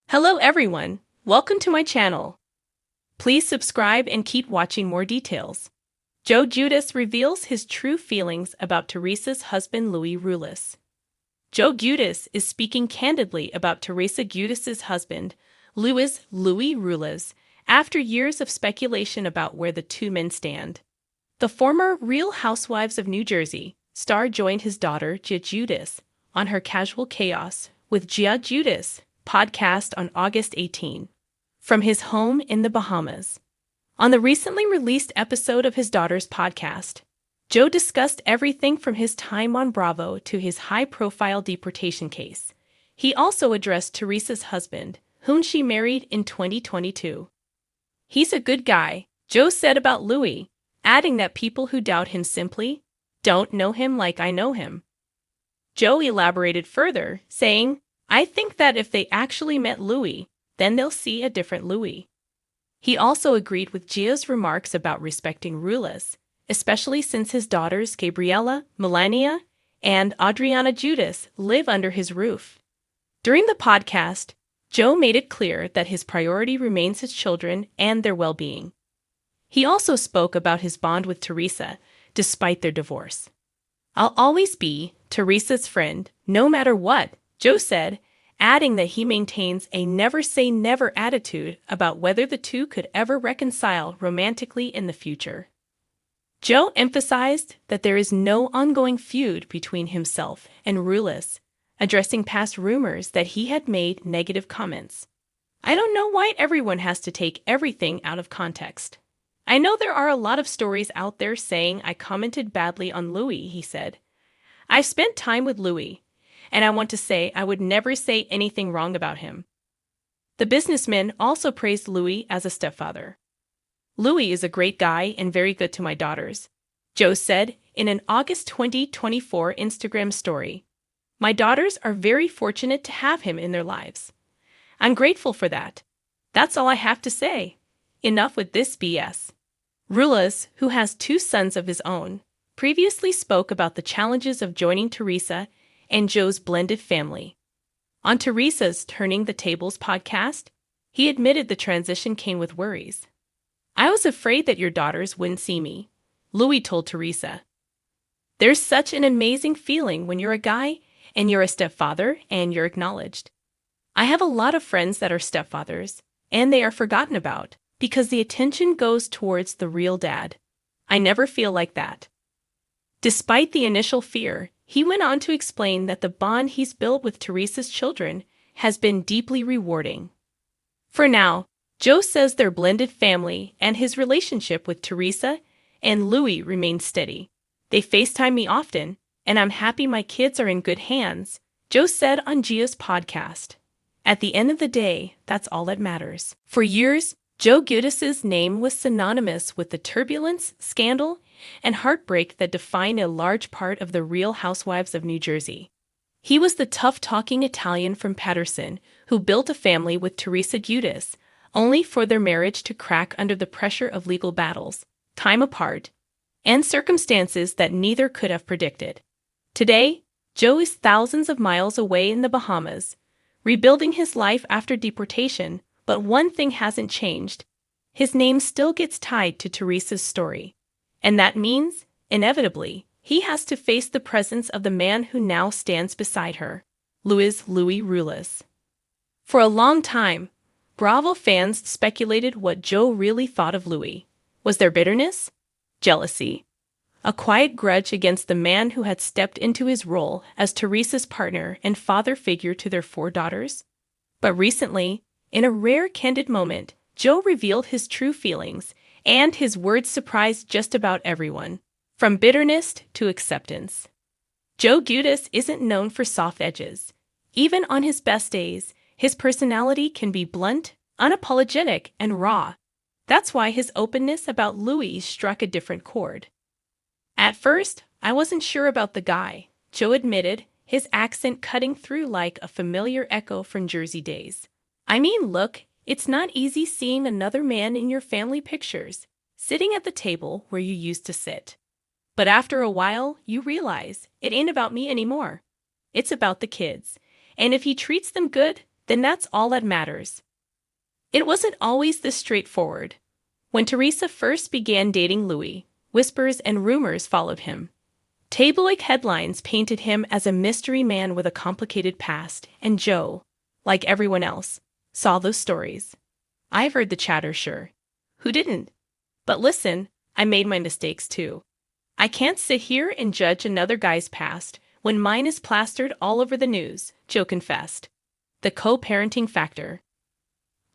Hello everyone, welcome to my channel. Please subscribe and keep watching more details. Giudice reveals his true feelings about Teresa's husband Louie Ruelas. Giudice is speaking candidly about Giudice's husband, Louie Ruelas, after years of speculation about where the two men stand. The former Real Housewives of New Jersey star joined his daughter Giudice on her Casual Chaos with Giudice podcast on August 18, from his home in the Bahamas. On the recently released episode of his daughter's podcast, Joe discussed everything from his time on Bravo to his high-profile deportation case. He also addressed Teresa's husband, whom she married in 2022. "He's a good guy," Joe said about Louie, adding that people who doubt him simply don't know him like I know him. Joe elaborated further, saying, "I think that if they actually met Louie, then they'll see a different Louie." He also agreed with Gia's remarks about respecting Ruelas, especially since his daughters Gabriella, Melania, and Adriana Giudice live under his roof. During the podcast, Joe made it clear that his priority remains his children and their well-being. He also spoke about his bond with Teresa, despite their divorce. "I'll always be Teresa's friend, no matter what," Joe said, adding that he maintains a never-say-never attitude about whether the two could ever reconcile romantically in the future. Joe emphasized that there is no ongoing feud between himself and Ruelas, addressing past rumors that he had made negative comments. "I don't know why everyone has to take everything out of context. I know there are a lot of stories out there saying I commented badly on Louie," he said. "I've spent time with Louie, and I want to say I would never say anything wrong about him." The businessman also praised Louie as a stepfather. "Louie is a great guy and very good to my daughters," Joe said in an August 2024 Instagram story. "My daughters are very fortunate to have him in their lives. I'm grateful for that. That's all I have to say. Enough with this BS." Ruelas, who has two sons of his own, previously spoke about the challenges of joining Teresa and Joe's blended family. On Teresa's Turning the Tables podcast, he admitted the transition came with worries. "I was afraid that your daughters wouldn't see me," Louie told Teresa. "There's such an amazing feeling when you're a guy and you're a stepfather and you're acknowledged. I have a lot of friends that are stepfathers, and they are forgotten about because the attention goes towards the real dad. I never feel like that." Despite the initial fear, he went on to explain that the bond he's built with Teresa's children has been deeply rewarding. For now, Joe says their blended family and his relationship with Teresa and Louie remains steady. "They FaceTime me often, and I'm happy my kids are in good hands," Joe said on Gia's podcast. "At the end of the day, that's all that matters." For years, Giudice's name was synonymous with the turbulence, scandal, and heartbreak that define a large part of the Real Housewives of New Jersey. He was the tough-talking Italian from Paterson who built a family with Teresa Giudice, only for their marriage to crack under the pressure of legal battles, time apart, and circumstances that neither could have predicted. Today, Joe is thousands of miles away in the Bahamas, rebuilding his life after deportation, but one thing hasn't changed. His name still gets tied to Teresa's story. And that means, inevitably, he has to face the presence of the man who now stands beside her, Louie Ruelas. For a long time, Bravo fans speculated what Joe really thought of Louie. Was there bitterness? Jealousy? A quiet grudge against the man who had stepped into his role as Teresa's partner and father figure to their 4 daughters? But recently, in a rare candid moment, Joe revealed his true feelings, and his words surprised just about everyone, from bitterness to acceptance. Giudice isn't known for soft edges. Even on his best days, his personality can be blunt, unapologetic, and raw. That's why his openness about Louie struck a different chord. "At first, I wasn't sure about the guy," Joe admitted, his accent cutting through like a familiar echo from Jersey days. "I mean, look, it's not easy seeing another man in your family pictures, sitting at the table where you used to sit. But after a while, you realize it ain't about me anymore. It's about the kids. And if he treats them good, then that's all that matters. It wasn't always this straightforward. When Teresa first began dating Louie, whispers and rumors followed him. Tabloid headlines painted him as a mystery man with a complicated past, and Joe, like everyone else, saw those stories. I've heard the chatter, sure. Who didn't? But listen, I made my mistakes too. I can't sit here and judge another guy's past when mine is plastered all over the news, Joe confessed. The co-parenting factor.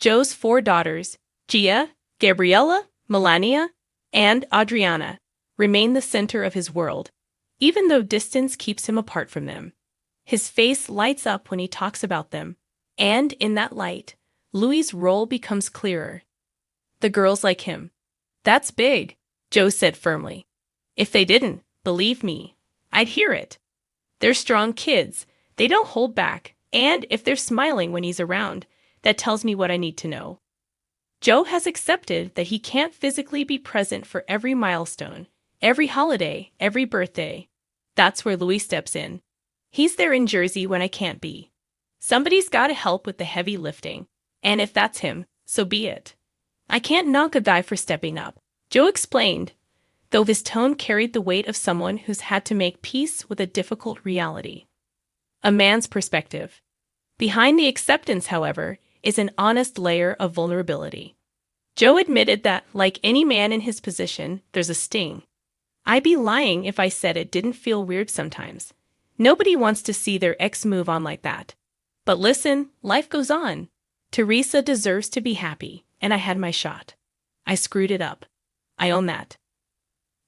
Joe's 4 daughters, Gia, Gabriella, Melania, and Adriana, remain the center of his world, even though distance keeps him apart from them. His face lights up when he talks about them, and in that light, Louie's role becomes clearer. The girls like him. That's big, Joe said firmly. If they didn't, believe me, I'd hear it. They're strong kids, they don't hold back, and if they're smiling when he's around, that tells me what I need to know. Joe has accepted that he can't physically be present for every milestone, every holiday, every birthday. That's where Louie steps in. He's there in Jersey when I can't be. Somebody's got to help with the heavy lifting, and if that's him, so be it. I can't knock a guy for stepping up, Joe explained, though his tone carried the weight of someone who's had to make peace with a difficult reality. A man's perspective. Behind the acceptance, however, is an honest layer of vulnerability. Joe admitted that, like any man in his position, there's a sting. I'd be lying if I said it didn't feel weird sometimes. Nobody wants to see their ex move on like that. But listen, life goes on. Teresa deserves to be happy, and I had my shot. I screwed it up. I own that.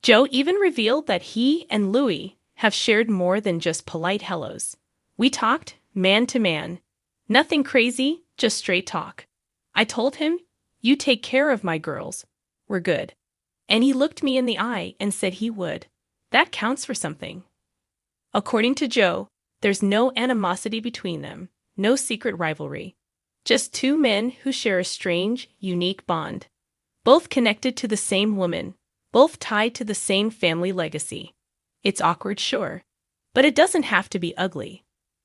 Joe even revealed that he and Louie have shared more than just polite hellos. We talked, man to man. Nothing crazy, just straight talk. I told him, you take care of my girls. We're good. And he looked me in the eye and said he would. That counts for something. According to Joe, there's no animosity between them, no secret rivalry. Just 2 men who share a strange, unique bond. Both connected to the same woman, both tied to the same family legacy. It's awkward, sure, but it doesn't have to be ugly.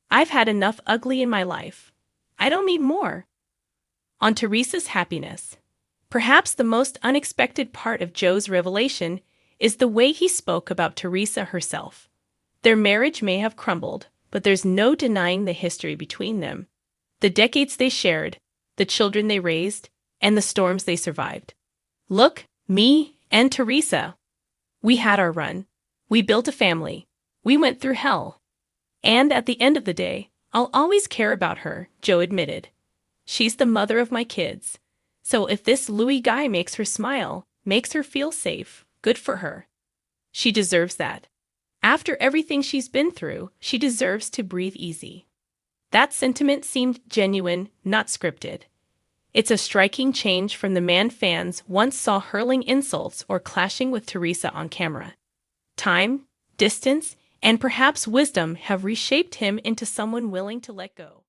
I've had enough ugly in my life. I don't need more. On Teresa's happiness. Perhaps the most unexpected part of Joe's revelation is the way he spoke about Teresa herself. Their marriage may have crumbled, but there's no denying the history between them. The decades they shared, the children they raised, and the storms they survived. Look, me and Teresa. We had our run. We built a family. We went through hell. And at the end of the day, I'll always care about her, Joe admitted. She's the mother of my kids. So if this Louie guy makes her smile, makes her feel safe, good for her. She deserves that. After everything she's been through, she deserves to breathe easy. That sentiment seemed genuine, not scripted. It's a striking change from the man fans once saw hurling insults or clashing with Teresa on camera. Time, distance, and perhaps wisdom have reshaped him into someone willing to let go.